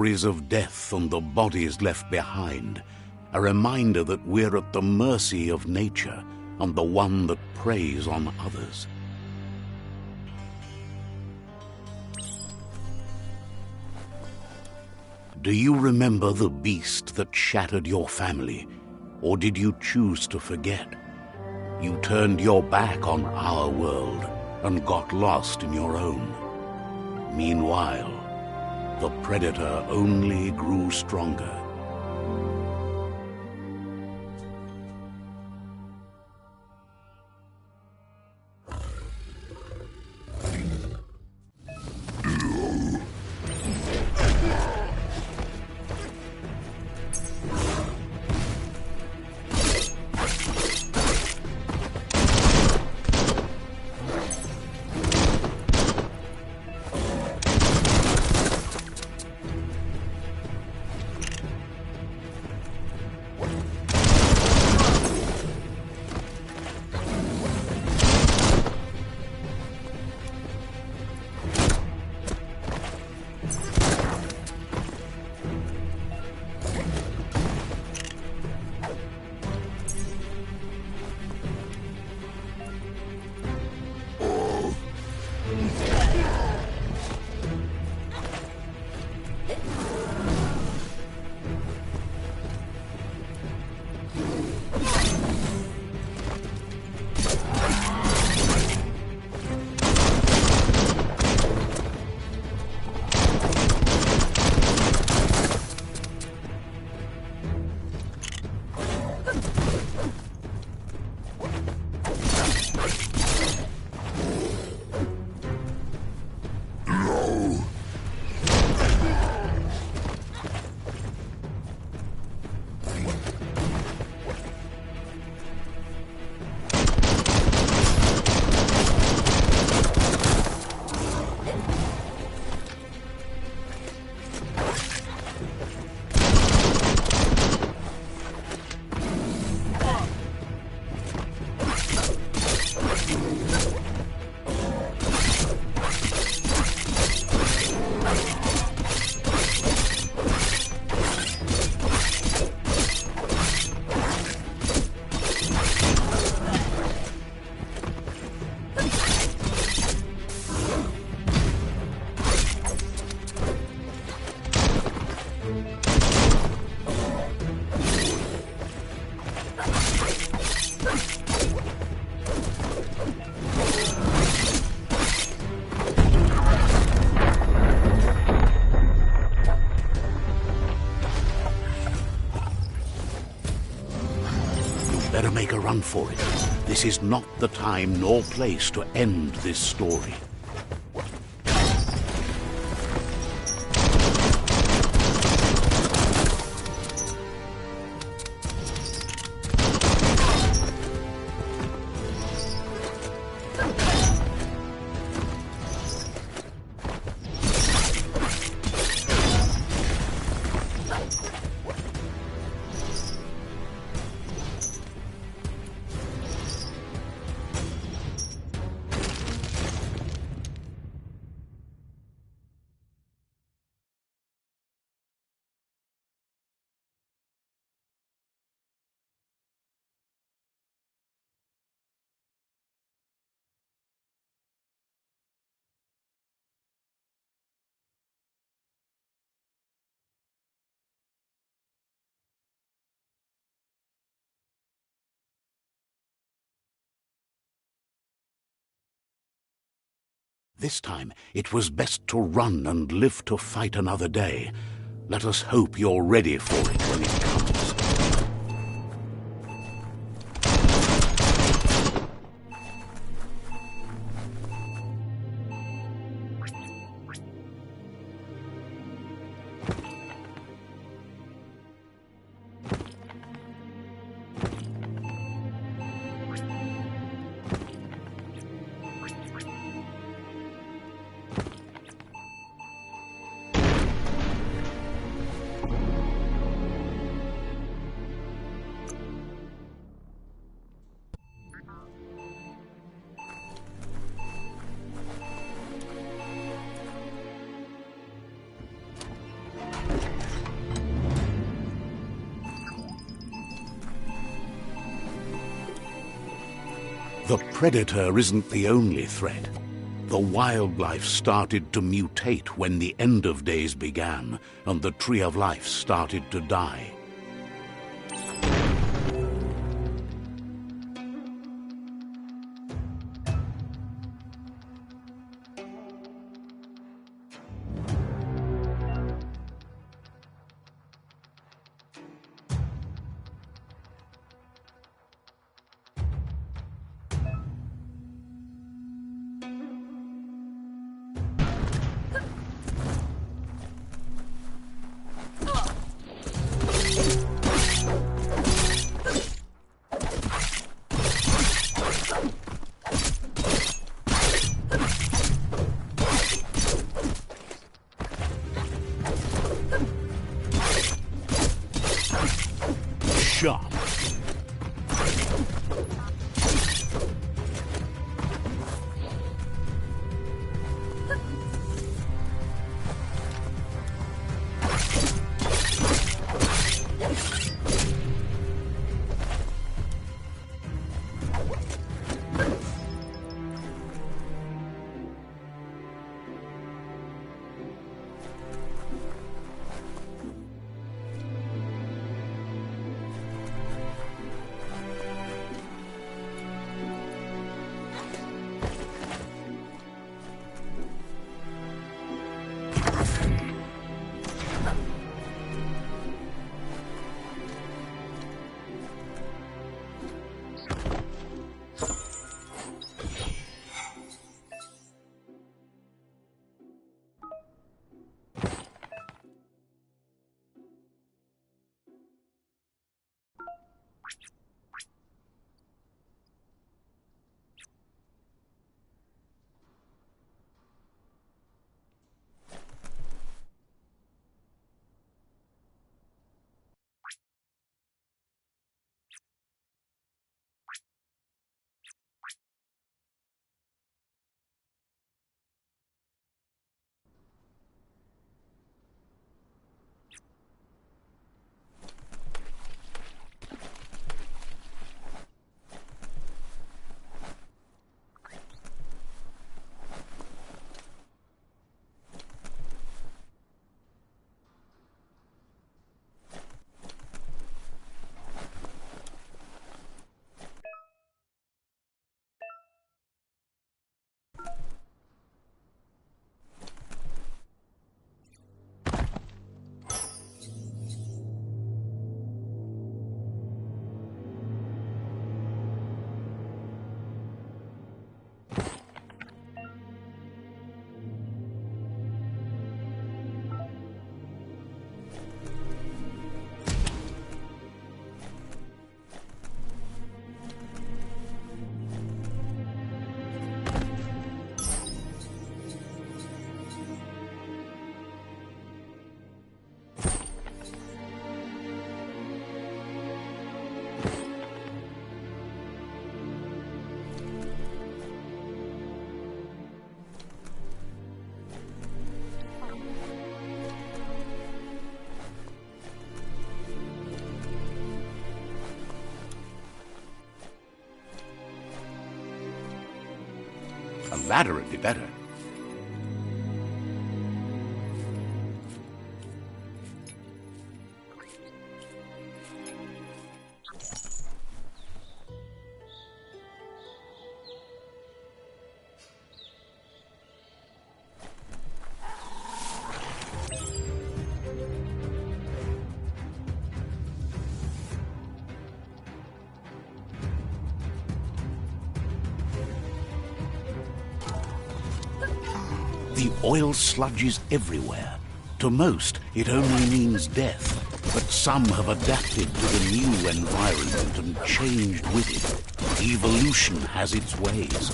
Stories of death and the bodies left behind, a reminder that we're at the mercy of nature and the one that preys on others. Do you remember the beast that shattered your family, or did you choose to forget? You turned your back on our world and got lost in your own. Meanwhile, the predator only grew stronger. Better make a run for it. This is not the time nor place to end this story. This time, it was best to run and live to fight another day. Let us hope you're ready for it when it comes. The predator isn't the only threat. The wildlife started to mutate when the end of days began and the tree of life started to die. Sharp. A ladder would be better. The oil sludge is everywhere. To most, it only means death, but some have adapted to the new environment and changed with it. Evolution has its ways.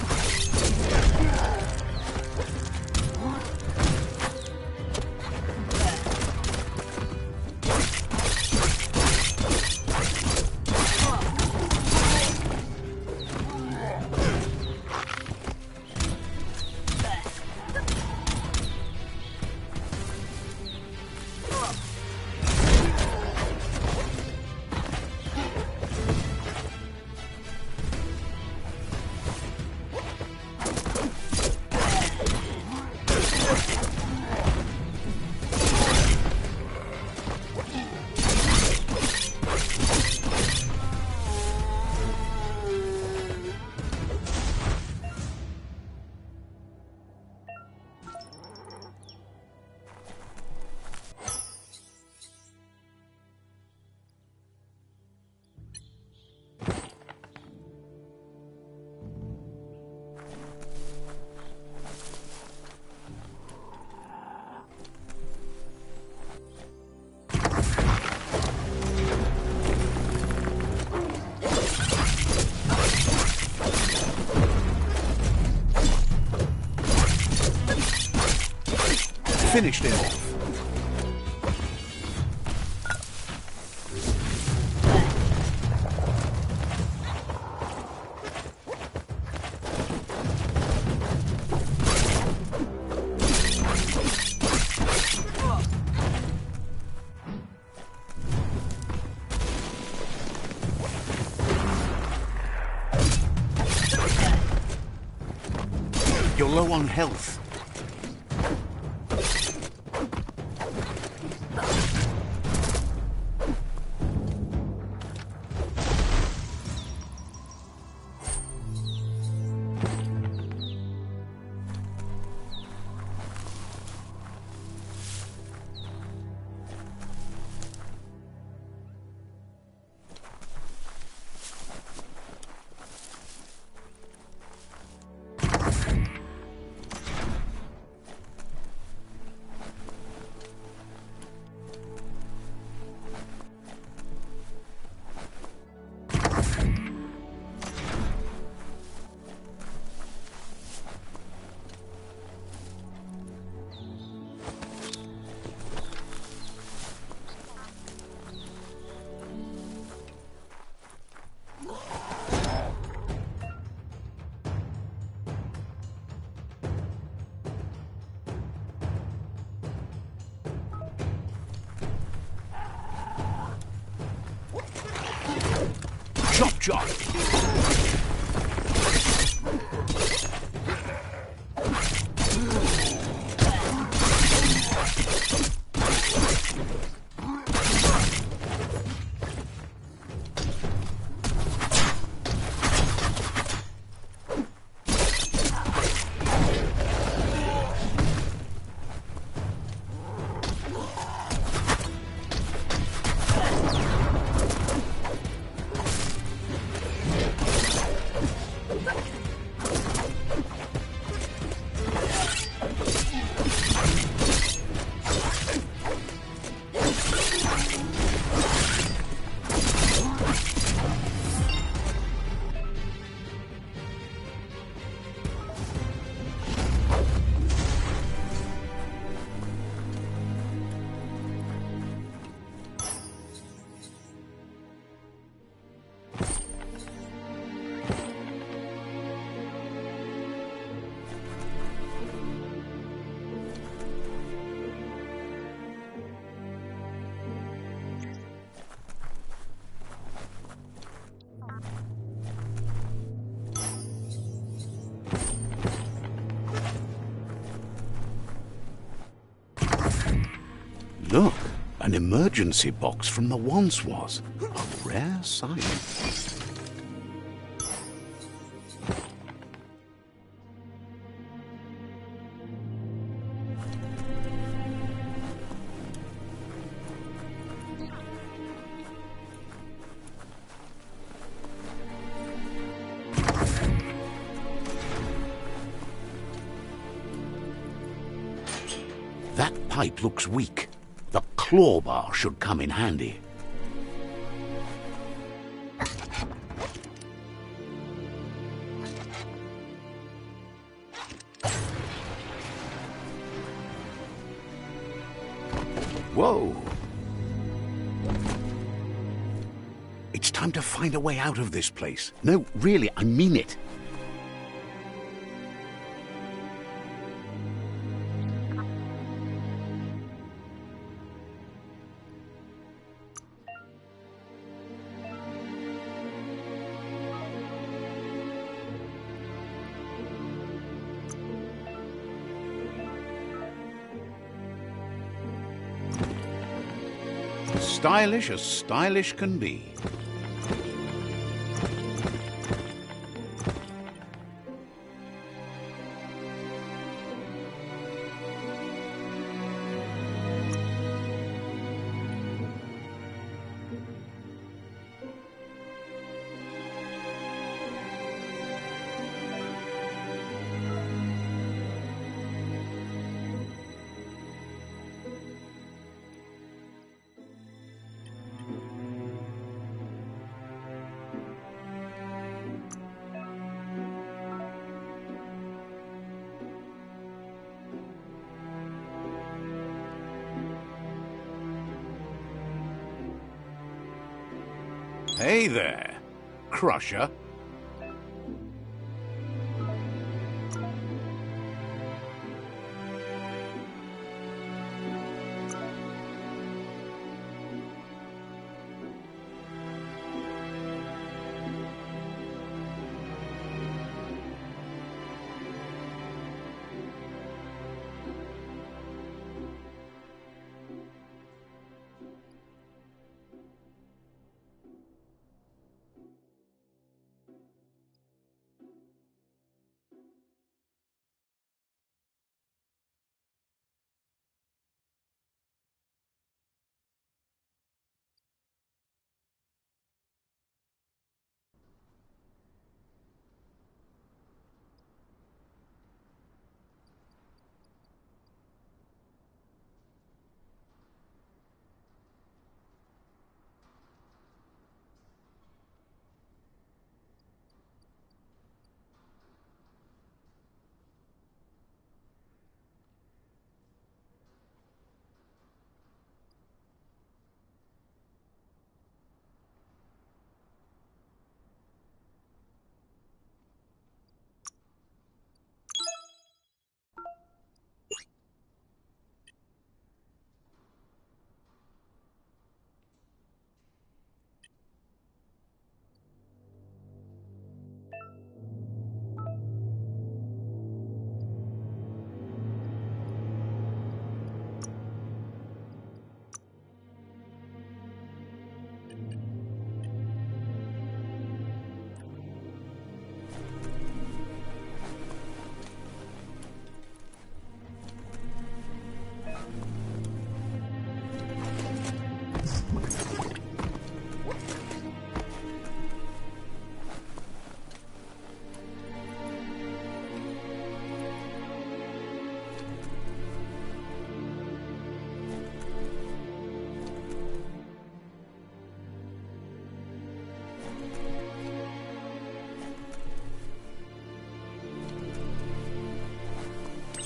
finished him off. You're low on health. Chop. Look, an emergency box from the once was. A rare sight. That pipe looks weak. The claw bar should come in handy. Whoa! It's time to find a way out of this place. No, really, I mean it. Stylish as stylish can be. Hey there, Crusher.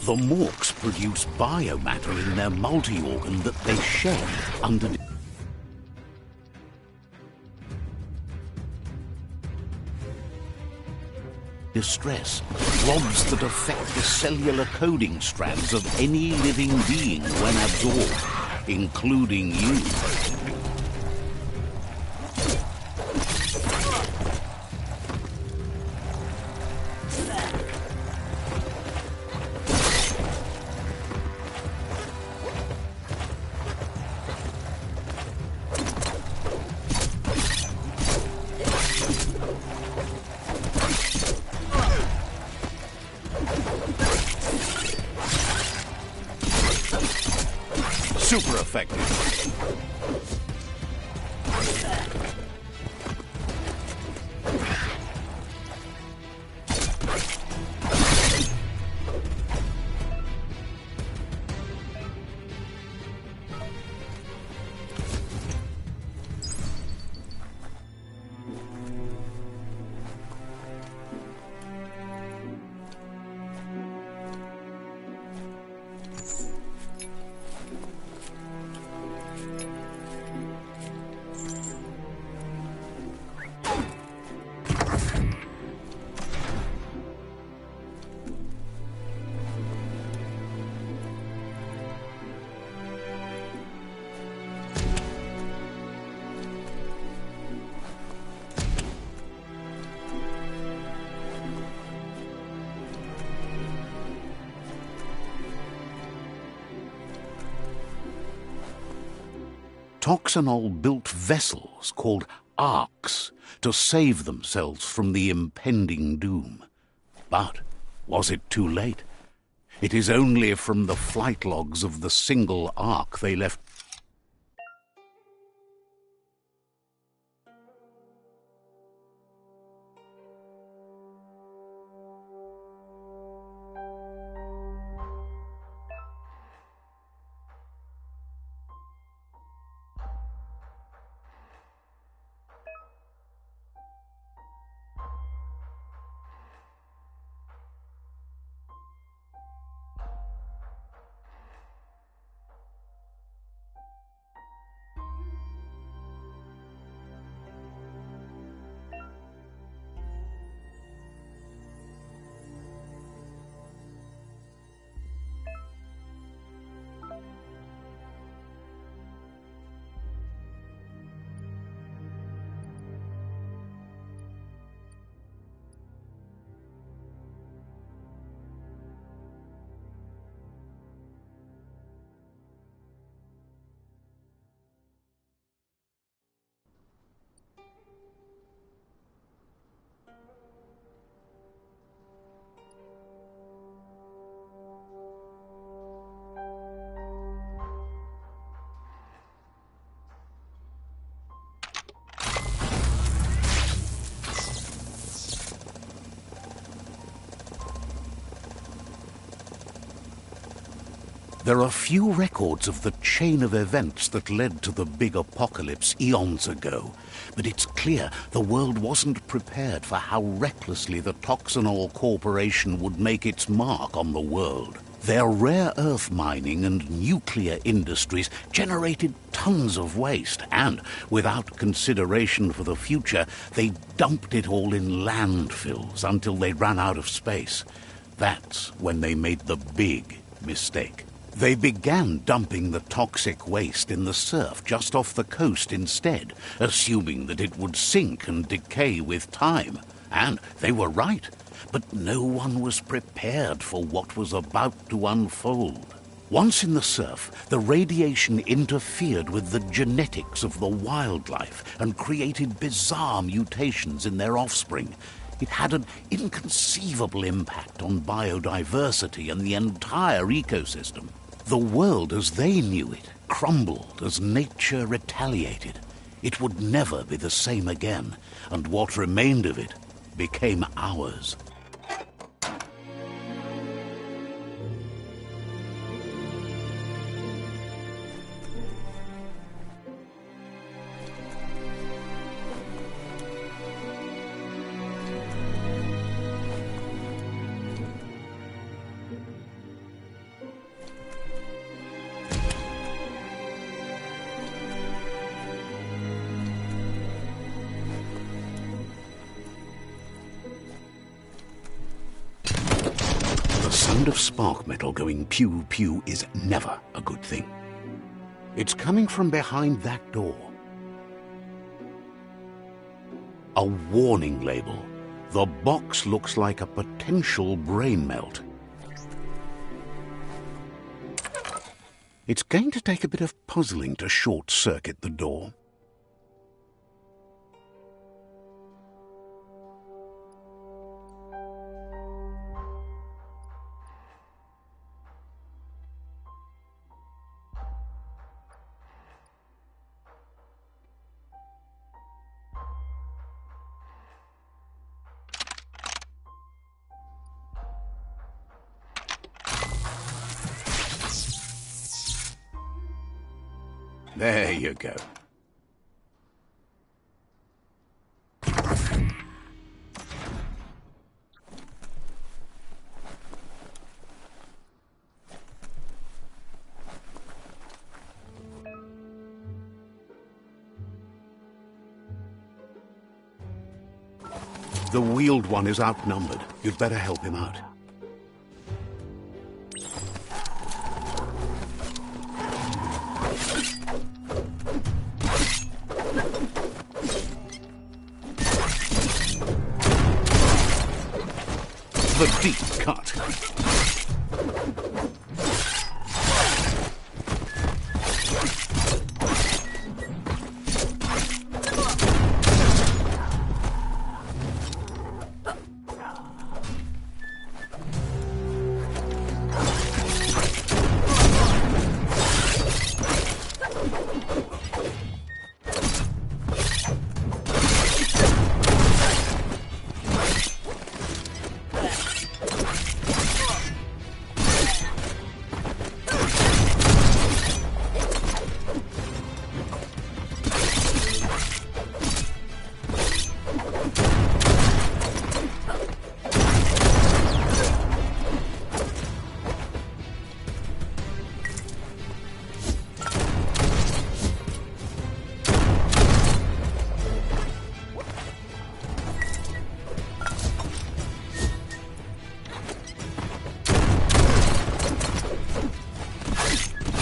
The Morks produce biomatter in their multi-organ that they shed under distress, rods that affect the cellular coding strands of any living being when absorbed, including you. Super effective. Toxanol built vessels called arks to save themselves from the impending doom. But was it too late? It is only from the flight logs of the single ark they left. There are few records of the chain of events that led to the big apocalypse eons ago, but it's clear the world wasn't prepared for how recklessly the Toxanol Corporation would make its mark on the world. Their rare earth mining and nuclear industries generated tons of waste, and, without consideration for the future, they dumped it all in landfills until they ran out of space. That's when they made the big mistake. They began dumping the toxic waste in the surf just off the coast instead, assuming that it would sink and decay with time. And they were right. But no one was prepared for what was about to unfold. Once in the surf, the radiation interfered with the genetics of the wildlife and created bizarre mutations in their offspring. It had an inconceivable impact on biodiversity and the entire ecosystem. The world as they knew it crumbled as nature retaliated. It would never be the same again, and what remained of it became ours. The sound of spark metal going pew-pew is never a good thing. It's coming from behind that door. A warning label. The box looks like a potential brain melt. It's going to take a bit of puzzling to short-circuit the door. There you go. The wheeled one is outnumbered. You'd better help him out. The deep cut.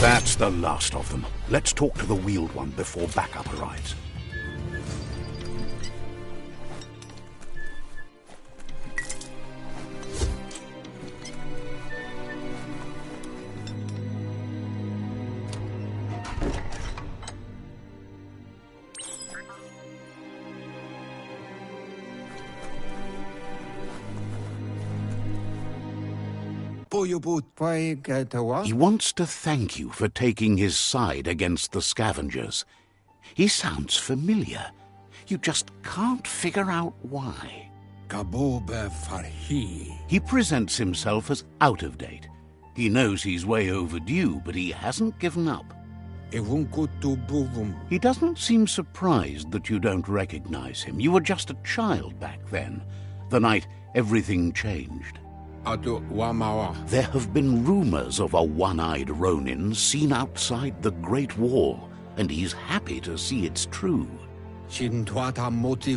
That's the last of them. Let's talk to the wheeled one before backup arrives. He wants to thank you for taking his side against the scavengers. He sounds familiar. You just can't figure out why. He presents himself as out of date. He knows he's way overdue, but he hasn't given up. He doesn't seem surprised that you don't recognize him. You were just a child back then, the night everything changed. There have been rumors of a one-eyed Ronin seen outside the Great Wall, and he's happy to see it's true. The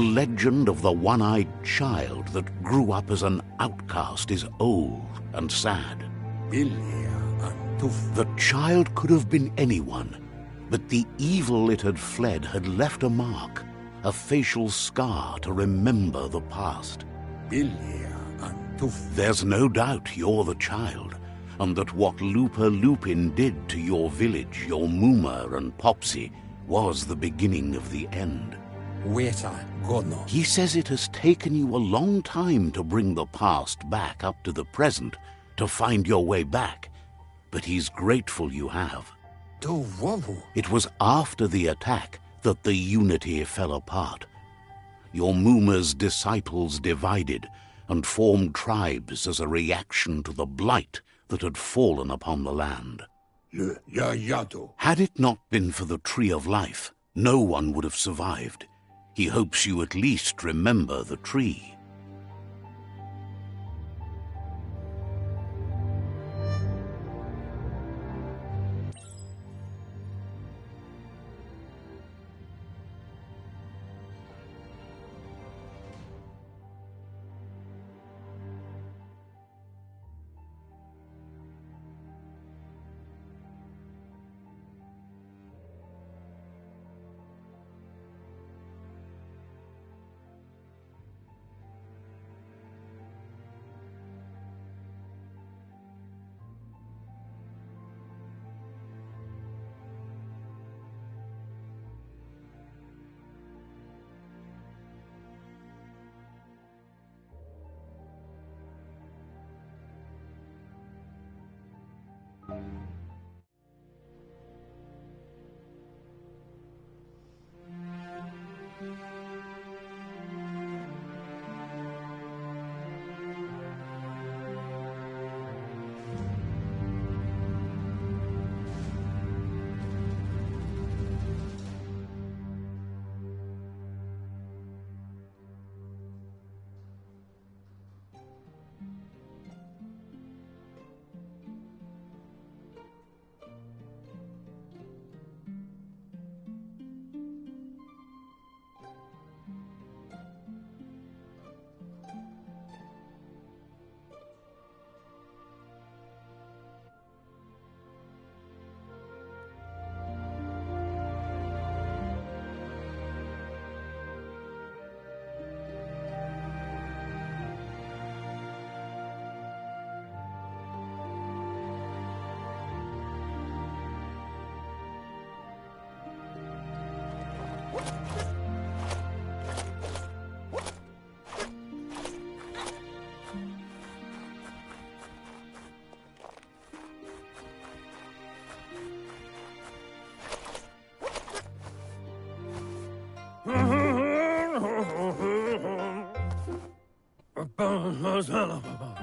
legend of the one-eyed child that grew up as an outcast is old and sad. The child could have been anyone, but the evil it had fled had left a mark, a facial scar to remember the past. There's no doubt you're the child, and that what Looper Lupin did to your village, your Muma and Popsy, was the beginning of the end. He says it has taken you a long time to bring the past back up to the present, to find your way back, but he's grateful you have. It was after the attack that the unity fell apart. Your Muma's disciples divided and formed tribes as a reaction to the blight that had fallen upon the land. Had it not been for the Tree of Life, no one would have survived. He hopes you at least remember the tree.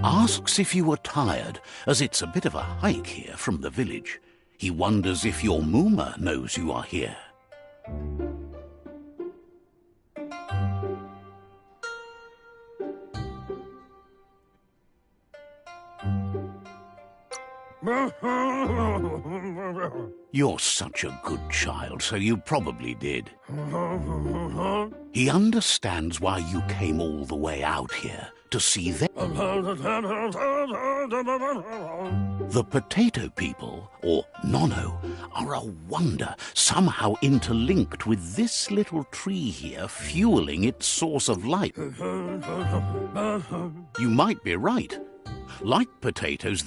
Asks if you were tired, as it's a bit of a hike here from the village. He wonders if your Muma knows you are here. You're such a good child, so you probably did. He understands why you came all the way out here, to see them. The potato people, or Nono, are a wonder, somehow interlinked with this little tree here, fueling its source of light. You might be right. Like potatoes,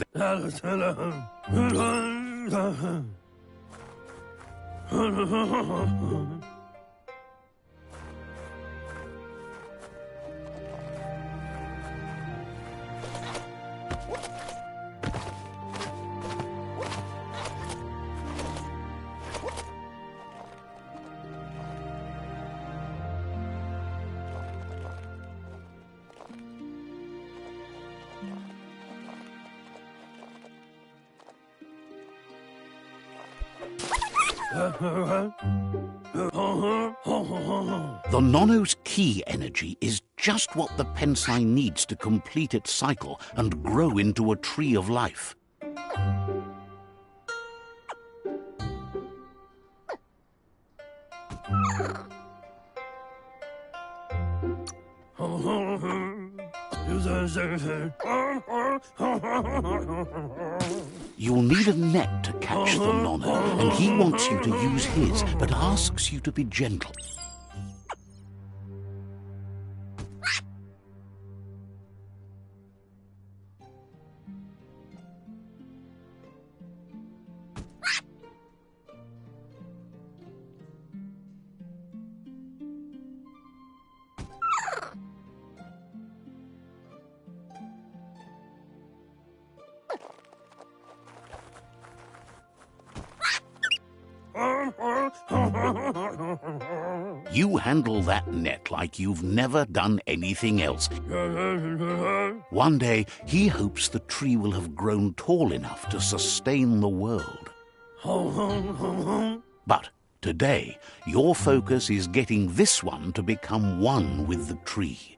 The Nono's key energy is just what the Pensai needs to complete its cycle and grow into a tree of life. You'll need a net to catch the Nono, and he wants you to use his, but asks you to be gentle. You handle that net like you've never done anything else. One day, he hopes the tree will have grown tall enough to sustain the world. But today, your focus is getting this one to become one with the tree.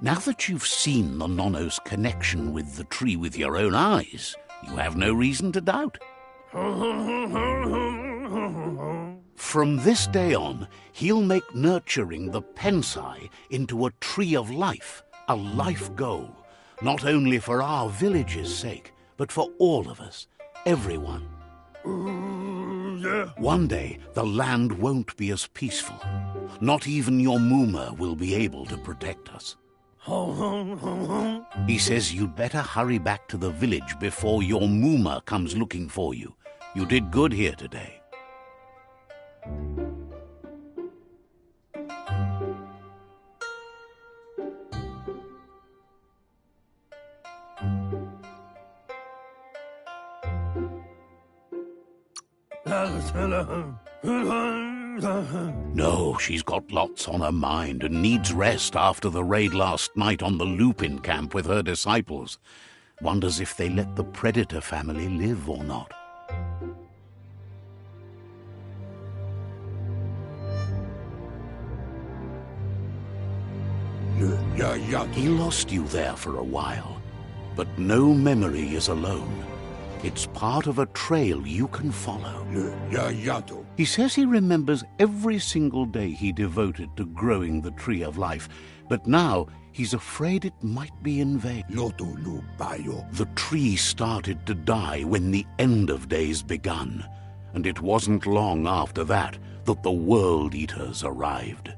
Now that you've seen the Nono's connection with the tree with your own eyes, you have no reason to doubt. From this day on, he'll make nurturing the Pensai into a tree of life, a life goal, not only for our village's sake, but for all of us, everyone. One day, the land won't be as peaceful. Not even your Muma will be able to protect us. He says you'd better hurry back to the village before your Muma comes looking for you. You did good here today. No, she's got lots on her mind and needs rest after the raid last night on the Lupin camp with her disciples. Wonders if they let the Predator family live or not. He lost you there for a while, but no memory is alone. It's part of a trail you can follow. He says he remembers every single day he devoted to growing the tree of life, but now he's afraid it might be in vain. The tree started to die when the end of days begun, and it wasn't long after that that the World Eaters arrived.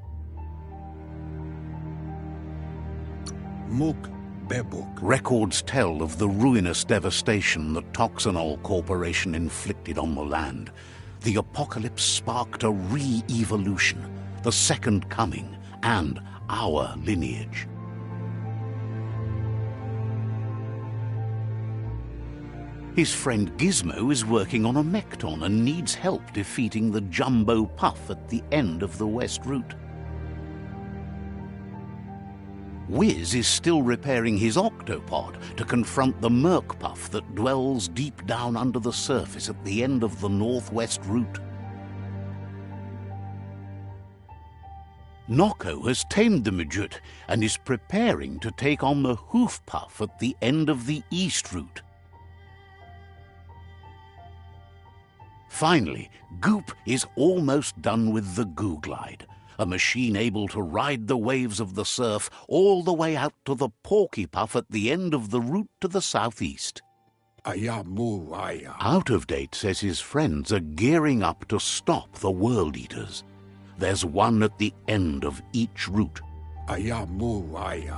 Records tell of the ruinous devastation the Toxanol Corporation inflicted on the land. The apocalypse sparked a re-evolution, the Second Coming, and our lineage. His friend Gizmo is working on a Mekton and needs help defeating the Jumbo Puff at the end of the West Route. Wiz is still repairing his octopod to confront the Merc Puff that dwells deep down under the surface at the end of the Northwest Route. Noko has tamed the Midget and is preparing to take on the Hoof Puff at the end of the East Route. Finally, Goop is almost done with the Goo Glide, a machine able to ride the waves of the surf all the way out to the Porky Puff at the end of the route to the southeast. Out of Date says his friends are gearing up to stop the World Eaters. There's one at the end of each route,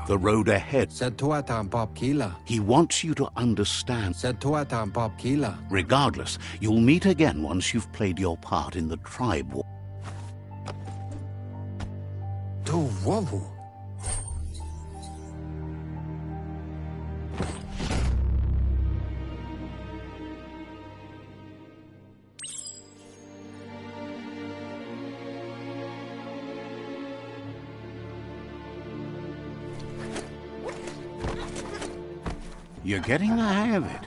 The road ahead. He wants you to understand. Regardless, you'll meet again once you've played your part in the tribe war. You're getting the hang of it.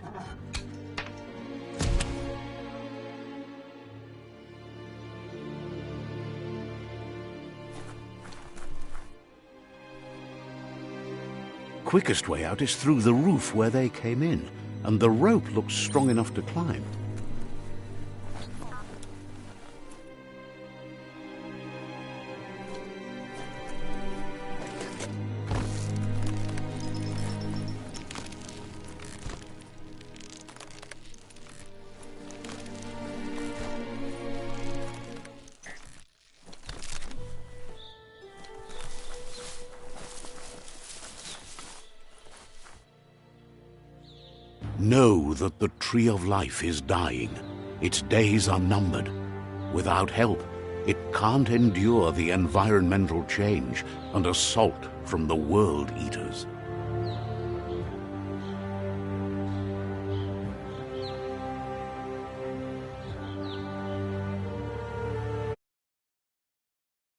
Quickest way out is through the roof where they came in, and the rope looks strong enough to climb. Know that the Tree of Life is dying. Its days are numbered. Without help, it can't endure the environmental change and assault from the World Eaters.